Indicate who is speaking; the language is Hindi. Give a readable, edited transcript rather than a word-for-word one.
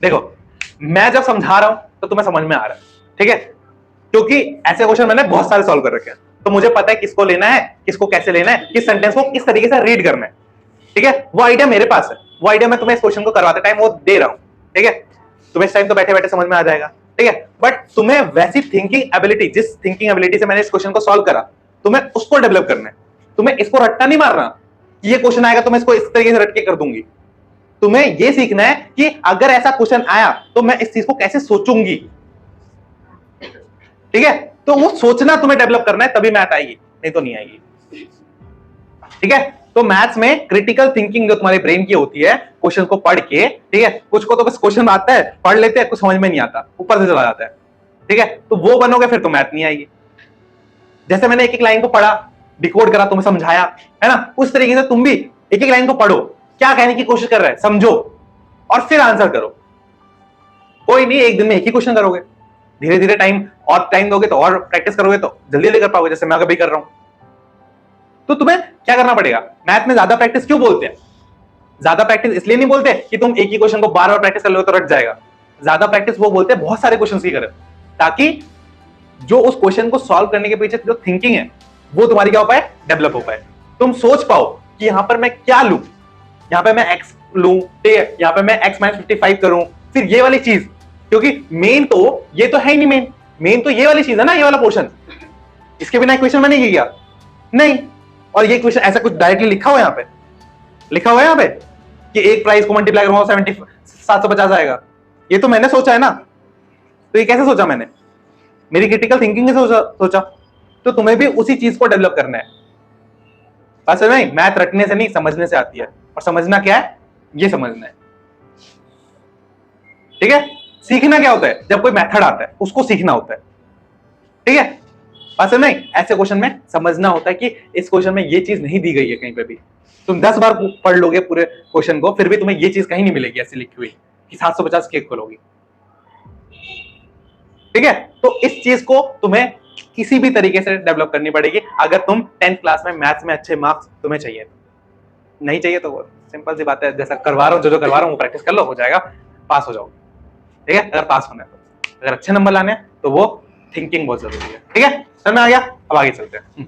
Speaker 1: देखो मैं जब समझा रहा हूं तो तुम्हें समझ में आ रहा है, ठीक है, क्योंकि ऐसे क्वेश्चन मैंने बहुत सारे सॉल्व कर रखे हैं, तो मुझे पता है किसको लेना है, किसको कैसे लेना है, किस सेंटेंस को किस तरीके से रीड करना है, ठीक है। वो आइडिया मेरे पास है, वो आइडिया मैं तुम्हें इस क्वेश्चन को करवाते टाइम वो दे रहा हूं, ठीक है। तुम्हें इस टाइम तो बैठे बैठे समझ में आ जाएगा, ठीक है, बट तुम्हें वैसी थिंकिंग एबिलिटी, जिस थिंकिंग एबिलिटी से मैंने इस क्वेश्चन को सॉल्व करा, तुम्हें उसको डेवलप करना है। तुम्हें इसको रट्टा नहीं मारना कि ये क्वेश्चन आएगा तो मैं इसको इस तरीके से रट के कर दूंगी। तुम्हें ये सीखना है कि अगर ऐसा क्वेश्चन आया तो मैं इस चीज को कैसे सोचूंगी, ठीक है। तो वो सोचना तुम्हें डेवलप करना है, तभी मैथ आएगी, नहीं तो नहीं आएगी, ठीक है। तो मैथ्स में क्रिटिकल थिंकिंग जो तुम्हारे ब्रेन की होती है, क्वेश्चन को पढ़ के, ठीक है, कुछ को तो बस क्वेश्चन आता है, पढ़ लेते हैं, कुछ समझ में नहीं आता, ऊपर से चला जाता है, ठीक है, तो वो बनोगे फिर तो मैथ नहीं आएगी। जैसे मैंने एक एक लाइन को पढ़ा, डिकोड करा, तुम्हें समझाया, है ना, उस तरीके से तुम भी एक एक लाइन को पढ़ो, क्या कहने की कोशिश कर रहे हैं समझो, और फिर आंसर करो। कोई नहीं एक दिन में एक ही क्वेश्चन करोगे, धीरे धीरे टाइम और टाइम दोगे तो और प्रैक्टिस करोगे तो जल्दी जल्दी कर पाओगे, जैसे मैं अभी कर रहा हूं। तो तुम्हें क्या करना पड़ेगा, मैथ में ज्यादा प्रैक्टिस क्यों बोलते हैं, ज्यादा प्रैक्टिस इसलिए नहीं बोलते कि तुम एक ही क्वेश्चन को बार बार प्रैक्टिस कर लो तो रट जाएगा। ज्यादा प्रैक्टिस वो बोलते हैं बहुत सारे क्वेश्चन की करें, ताकि जो उस क्वेश्चन को सॉल्व करने के पीछे जो थिंकिंग है वो तुम्हारी क्या हो पाए, डेवलप हो पाए। तुम सोच पाओ कि यहां पर मैं क्या लूं, यहां पे मैं x लूं, ठीक है, यहां पे मैं x - 55 करूं, फिर ये वाली चीज, क्योंकि मेन तो ये तो है ही नहीं, मेन तो ये वाली चीज है ना, ये वाला पोर्शन, इसके बिना क्वेश्चन मैंने किया नहीं। और ये क्वेश्चन ऐसा कुछ डायरेक्टली लिखा हुआ है, यहाँ पे लिखा हुआ है यहाँ पे कि एक प्राइस को मल्टीप्लाई करूंगा 750 आएगा, ये तो मैंने सोचा है ना। तो ये कैसे सोचा मैंने, मेरी क्रिटिकल थिंकिंग से सोचा। तो तुम्हें भी उसी चीज को डेवलप करना है। बस नहीं, मैथ रटने से नहीं समझने से आती है, और समझना क्या है ये समझना है, ठीक है। सीखना क्या होता है, जब कोई मेथड आता है उसको सीखना होता है, ठीक है। बस नहीं, ऐसे क्वेश्चन में समझना होता है कि इस क्वेश्चन में ये चीज नहीं दी गई है कहीं पे भी। तुम 10 बार पढ़ लोगे पूरे क्वेश्चन को, फिर भी तुम्हें ये चीज कहीं नहीं मिलेगी ऐसी लिखी हुई कि 750 केक खोलोगी, ठीक है। तो इस चीज को तुम्हें किसी भी तरीके से डेवलप करनी पड़ेगी, अगर तुम 10th क्लास में मैथ्स में अच्छे मार्क्स तुम्हें चाहिए। नहीं चाहिए तो सिंपल सी बात है, जैसा करवा रहा हूं, जो करवा रहा हूं वो प्रैक्टिस कर लो, हो जाएगा, पास हो जाओगे, ठीक है। अगर पास होना है तो, अगर अच्छे नंबर लाने हैं तो वो थिंकिंग बहुत जरूरी है, ठीक है। समझ में आ गया, अब आगे चलते हैं।